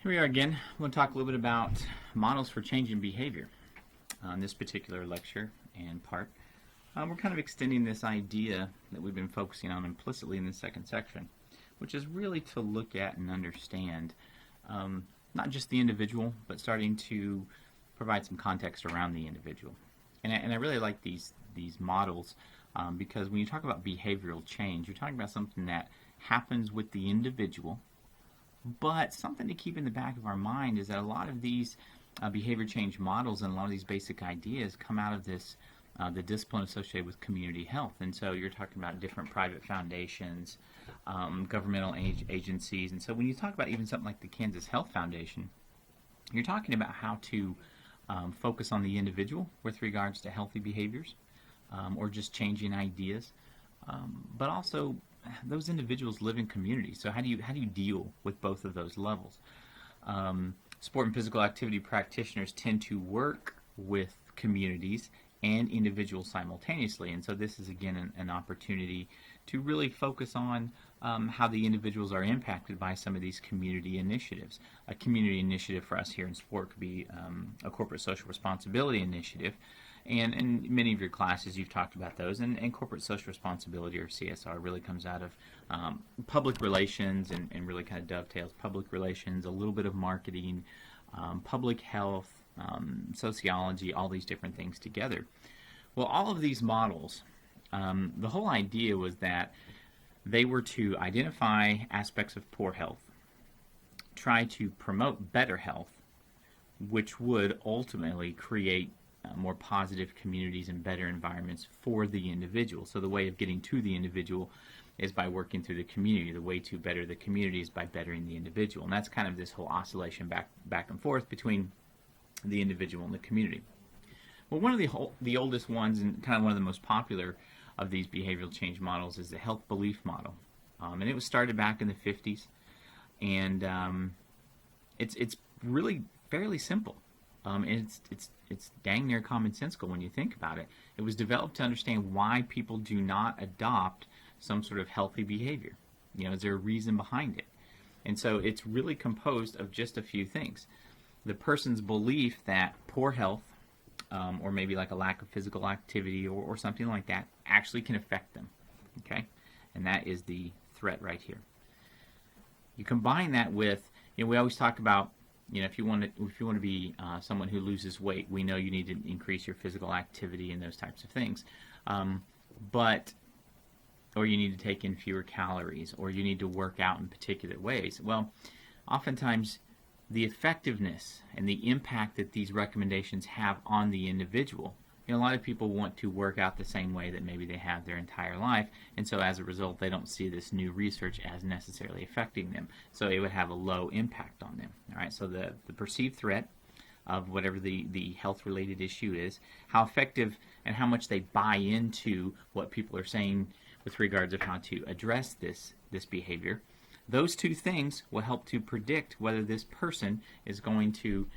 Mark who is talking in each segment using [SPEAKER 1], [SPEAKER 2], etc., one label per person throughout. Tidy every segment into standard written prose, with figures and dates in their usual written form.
[SPEAKER 1] Here we are again. We'll talk a little bit about models for changing behavior on this particular lecture and part. We're kind of extending this idea that we've been focusing on implicitly in the second section, which is really to look at and understand not just the individual, but starting to provide some context around the individual. And I really like these models because when you talk about behavioral change, you're talking about something that happens with the individual. But something to keep in the back of our mind is that a lot of these behavior change models and a lot of these basic ideas come out of this, the discipline associated with community health. And so you're talking about different private foundations, governmental agencies. And so when you talk about even something like the Kansas Health Foundation, you're talking about how to focus on the individual with regards to healthy behaviors or just changing ideas, but also those individuals live in communities. So how do you deal with both of those levels? Sport and physical activity practitioners tend to work with communities and individuals simultaneously, and so this is again an opportunity to really focus on how the individuals are impacted by some of these community initiatives. A community initiative for us here in sport could be a corporate social responsibility initiative. And in many of your classes, you've talked about those. And corporate social responsibility, or CSR, really comes out of public relations and really kind of dovetails public relations, a little bit of marketing, public health, sociology, all these different things together. Well, all of these models, the whole idea was that they were to identify aspects of poor health, try to promote better health, which would ultimately create more positive communities and better environments for the individual. So the way of getting to the individual is by working through the community. The way to better the community is by bettering the individual. And that's kind of this whole oscillation back and forth between the individual and the community. Well, one of the oldest ones and kind of one of the most popular of these behavioral change models is the health belief model. And it was started back in the 50s. And it's really fairly simple. It's dang near commonsensical when you think about it. It was developed to understand why people do not adopt some sort of healthy behavior. Is there a reason behind it? And so it's really composed of just a few things. The person's belief that poor health, or maybe like a lack of physical activity or something like that, actually can affect them. Okay? And that is the threat right here. You combine that with, we always talk about, if you want to be someone who loses weight, we know you need to increase your physical activity and those types of things. Or you need to take in fewer calories, or you need to work out in particular ways. Well, oftentimes the effectiveness and the impact that these recommendations have on the individual, a lot of people want to work out the same way that maybe they have their entire life, and so as a result they don't see this new research as necessarily affecting them, so it would have a low impact on them. All right, so the perceived threat of whatever the health related issue is, how effective and how much they buy into what people are saying with regards of how to address this behavior, those two things will help to predict whether this person is going to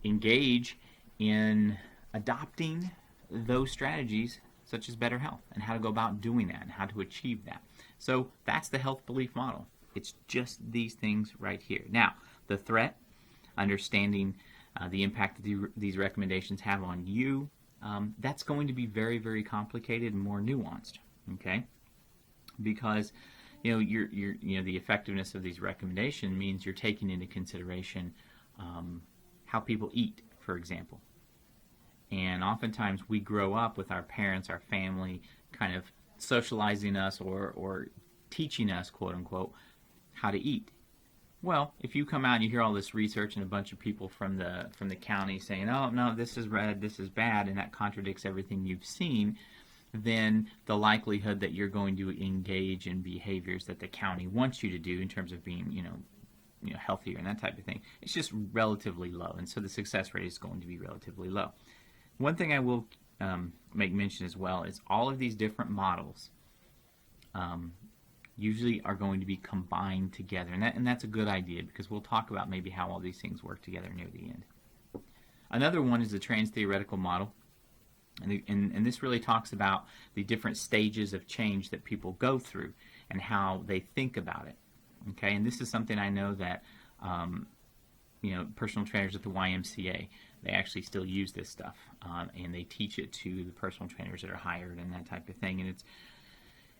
[SPEAKER 1] engage in adopting those strategies such as better health and how to go about doing that and how to achieve that. So that's the health belief model. It's just these things right here. Now, the threat, understanding the impact that these recommendations have on you, that's going to be very, very complicated and more nuanced, okay? Because you're the effectiveness of these recommendations means you're taking into consideration how people eat, for example. And oftentimes we grow up with our parents, our family, kind of socializing us or teaching us, quote unquote, how to eat. Well, if you come out and you hear all this research and a bunch of people from the county saying, oh, no, this is red, this is bad, and that contradicts everything you've seen, then the likelihood that you're going to engage in behaviors that the county wants you to do in terms of being, healthier and that type of thing, it's just relatively low. And so the success rate is going to be relatively low. One thing I will make mention as well is all of these different models usually are going to be combined together. And that's a good idea because we'll talk about maybe how all these things work together near the end. Another one is the trans-theoretical model. And this really talks about the different stages of change that people go through and how they think about it. Okay, and this is something I know that personal trainers at the YMCA. They actually still use this stuff, and they teach it to the personal trainers that are hired and that type of thing. And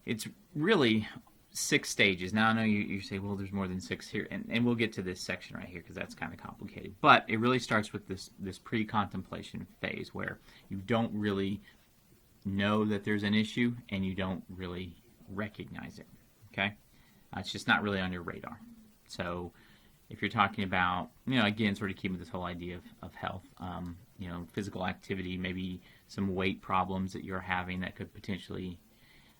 [SPEAKER 1] it's really 6 stages. Now I know you say, well, there's more than 6 here, and we'll get to this section right here because that's kind of complicated. But it really starts with this pre-contemplation phase where you don't really know that there's an issue and you don't really recognize it. Okay, it's just not really on your radar. So if you're talking about, again, sort of keeping this whole idea of health, physical activity, maybe some weight problems that you're having that could potentially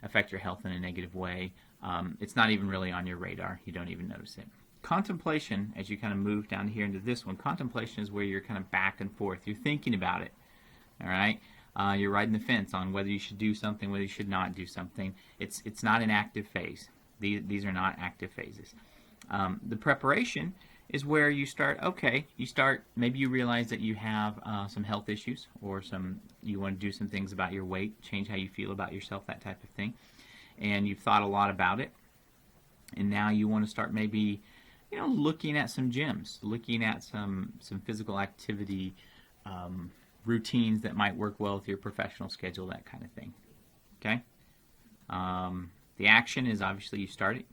[SPEAKER 1] affect your health in a negative way, it's not even really on your radar. You don't even notice it. Contemplation, as you kind of move down here into this one, contemplation is where you're kind of back and forth. You're thinking about it, all right? You're riding the fence on whether you should do something, whether you should not do something. It's not an active phase. These are not active phases. The preparation is where you start, maybe you realize that you have some health issues or you want to do some things about your weight, change how you feel about yourself, that type of thing. And you've thought a lot about it. And now you want to start maybe, looking at some gyms, looking at some physical activity routines that might work well with your professional schedule, that kind of thing. Okay? The action is obviously you start it.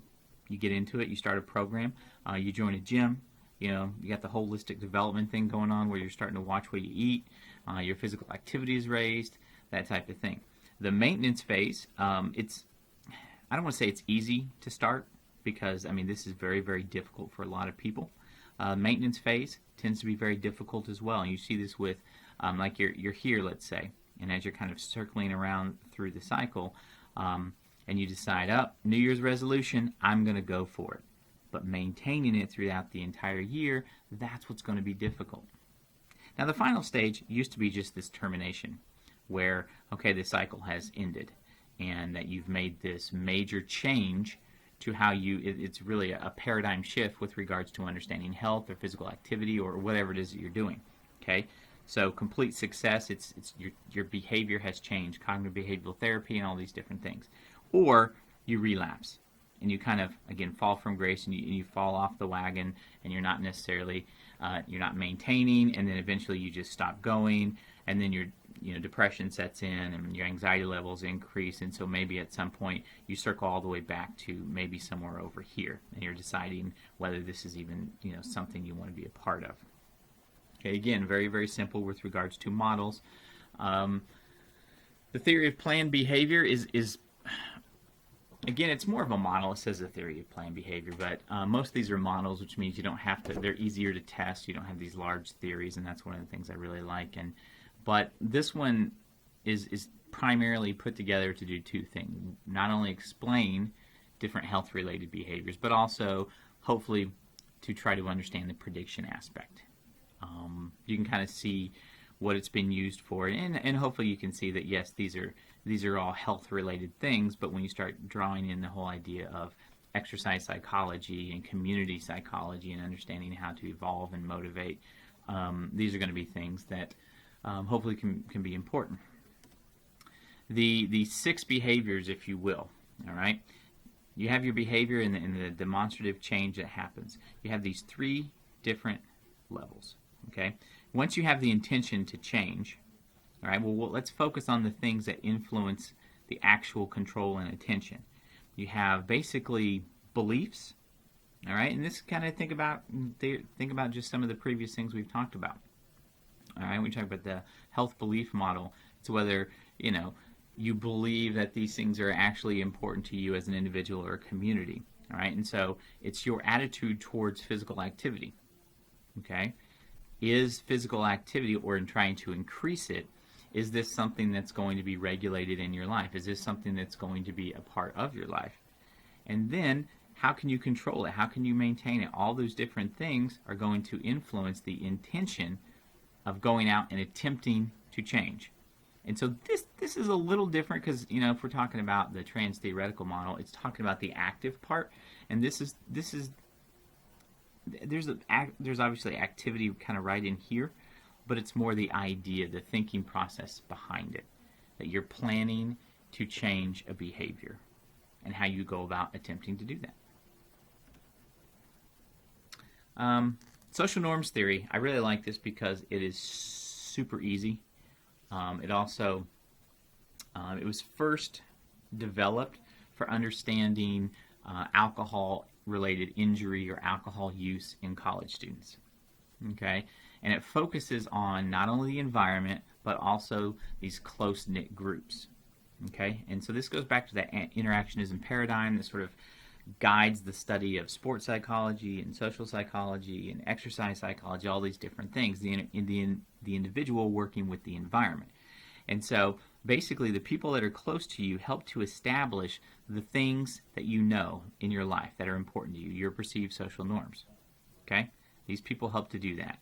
[SPEAKER 1] You get into it, you start a program, you join a gym, you got the holistic development thing going on where you're starting to watch what you eat, your physical activity is raised, that type of thing. The maintenance phase, I don't want to say it's easy to start because, this is very, very difficult for a lot of people. Maintenance phase tends to be very difficult as well, and you see this with, like you're here, let's say, and as you're kind of circling around through the cycle, and you decide, New Year's resolution, I'm going to go for it. But maintaining it throughout the entire year, that's what's going to be difficult. Now, the final stage used to be just this termination, where, the cycle has ended, and that you've made this major change to how it's really a paradigm shift with regards to understanding health or physical activity or whatever it is that you're doing. Okay? So complete success, it's your behavior has changed, cognitive behavioral therapy and all these different things. Or you relapse and you kind of, again, fall from grace and you fall off the wagon and you're not necessarily, you're not maintaining, and then eventually you just stop going, and then your depression sets in and your anxiety levels increase, and so maybe at some point you circle all the way back to maybe somewhere over here and you're deciding whether this is even, something you want to be a part of. Okay, again, very, very simple with regards to models. The theory of planned behavior is again, it's more of a model. It says the theory of planned behavior, but most of these are models, which means you don't have to, they're easier to test. You don't have these large theories, and that's one of the things I really like. But this one is primarily put together to do 2 things. Not only explain different health-related behaviors, but also, hopefully, to try to understand the prediction aspect. You can kind of see what it's been used for, and hopefully you can see that, yes, these are all health-related things, but when you start drawing in the whole idea of exercise psychology and community psychology and understanding how to evolve and motivate, these are going to be things that hopefully can be important. The 6 behaviors, if you will, all right? You have your behavior and the demonstrative change that happens. You have these 3 different levels, okay? Once you have the intention to change, all right, well, let's focus on the things that influence the actual control and attention. You have basically beliefs, all right, and this kind of think about just some of the previous things we've talked about. All right, we talk about the health belief model. It's whether you believe that these things are actually important to you as an individual or a community. All right, and so it's your attitude towards physical activity. Okay, is physical activity, or in trying to increase it, is this something that's going to be regulated in your life? Is this something that's going to be a part of your life? And then, how can you control it? How can you maintain it? All those different things are going to influence the intention of going out and attempting to change. And so this is a little different because, if we're talking about the trans-theoretical model, it's talking about the active part, and there's obviously activity kind of right in here, but it's more the idea, the thinking process behind it, that you're planning to change a behavior and how you go about attempting to do that. social norms theory, I really like this because it is super easy. It also, it was first developed for understanding alcohol-related injury or alcohol use in college students. Okay, and it focuses on not only the environment but also these close-knit groups. Okay, and so this goes back to that interactionism paradigm that sort of guides the study of sports psychology and social psychology and exercise psychology, all these different things, the individual working with the environment. And so basically the people that are close to you help to establish the things that you know in your life that are important to you, your perceived social norms. Okay? These people help to do that.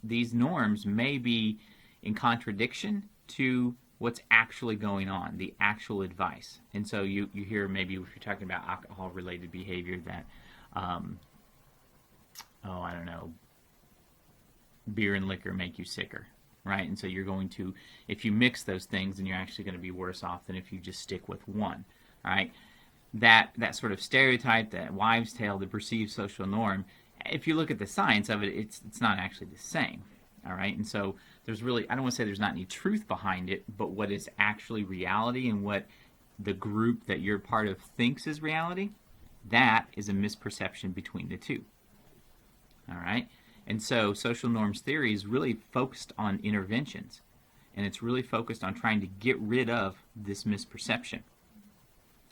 [SPEAKER 1] These norms may be in contradiction to what's actually going on, the actual advice. And so you hear, maybe if you're talking about alcohol-related behavior, that, I don't know, beer and liquor make you sicker, right? And so you're going to, if you mix those things, then you're actually going to be worse off than if you just stick with one, all right? That sort of stereotype, that wives' tale, the perceived social norm, if you look at the science of it, it's not actually the same. All right, and so there's really, I don't want to say there's not any truth behind it, but what is actually reality and what the group that you're part of thinks is reality, that is a misperception between the two. All right, and so social norms theory is really focused on interventions, and it's really focused on trying to get rid of this misperception.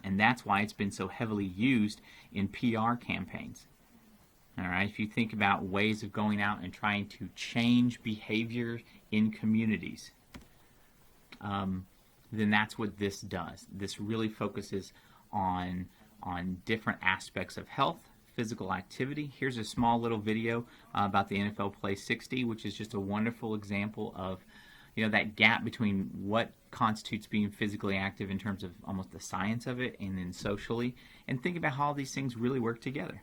[SPEAKER 1] And that's why it's been so heavily used in PR campaigns. All right, if you think about ways of going out and trying to change behavior in communities, then that's what this does. This really focuses on different aspects of health, physical activity. Here's a small little video about the NFL Play 60, which is just a wonderful example of, that gap between what constitutes being physically active in terms of almost the science of it, and then socially, and think about how all these things really work together.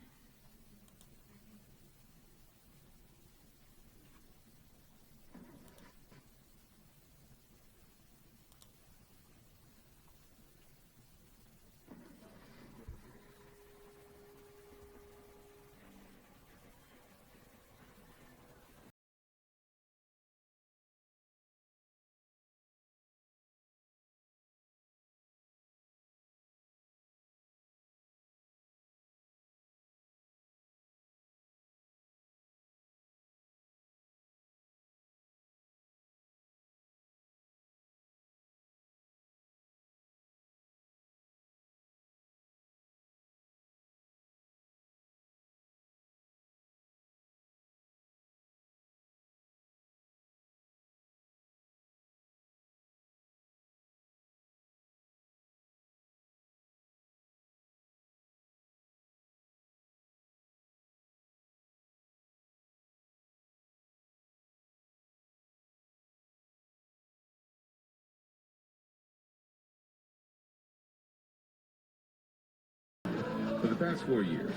[SPEAKER 2] For the past 4 years,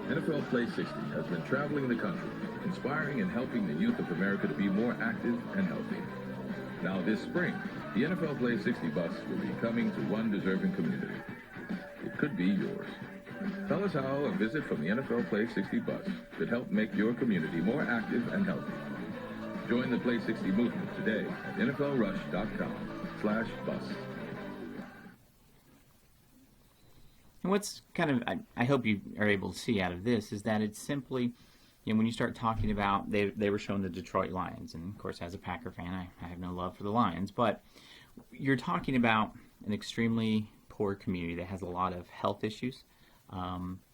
[SPEAKER 2] NFL Play 60 has been traveling the country, inspiring and helping the youth of America to be more active and healthy. Now this spring, the NFL Play 60 bus will be coming to one deserving community. It could be yours. Tell us how a visit from the NFL Play 60 bus could help make your community more active and healthy. Join the Play 60 movement today at nflrush.com/bus.
[SPEAKER 1] And what's kind of, I hope you are able to see out of this, is that it's simply, when you start talking about, they were showing the Detroit Lions, and of course as a Packer fan, I have no love for the Lions, but you're talking about an extremely poor community that has a lot of health issues.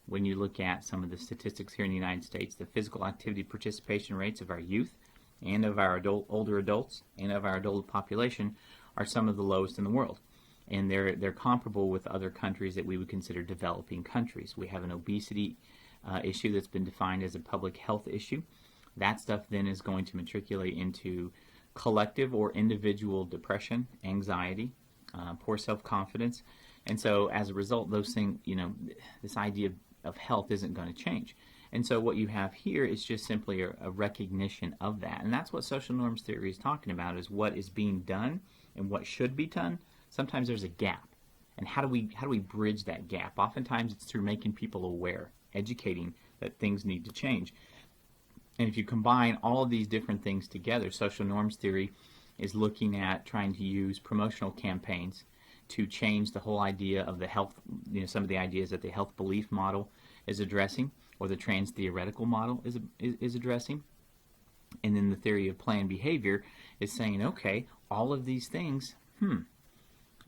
[SPEAKER 1] When you look at some of the statistics here in the United States, the physical activity participation rates of our youth and of our older adults and of our adult population are some of the lowest in the world. And they're comparable with other countries that we would consider developing countries. We have an obesity issue that's been defined as a public health issue. That stuff then is going to matriculate into collective or individual depression, anxiety, poor self-confidence. And so as a result, those things, this idea of health isn't going to change. And so what you have here is just simply a recognition of that. And that's what social norms theory is talking about, is what is being done and what should be done. Sometimes there's a gap. And how do we bridge that gap? Oftentimes it's through making people aware, educating that things need to change. And if you combine all of these different things together, social norms theory is looking at trying to use promotional campaigns to change the whole idea of the health, some of the ideas that the health belief model is addressing, or the trans theoretical model is addressing. And then the theory of planned behavior is saying, okay, all of these things,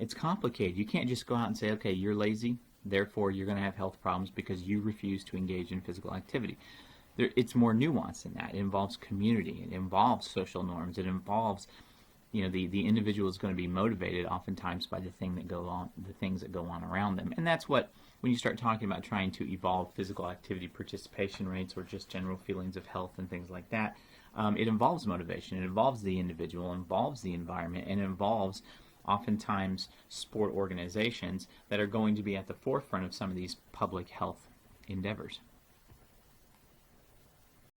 [SPEAKER 1] it's complicated. You can't just go out and say, okay, you're lazy, therefore you're going to have health problems because you refuse to engage in physical activity. It's more nuanced than that. It involves community. It involves social norms. It involves, the individual is going to be motivated oftentimes by the things that go on around them. And that's what, when you start talking about trying to evolve physical activity participation rates or just general feelings of health and things like that, it involves motivation. It involves the individual, it involves the environment, and it involves oftentimes sport organizations that are going to be at the forefront of some of these public health endeavors.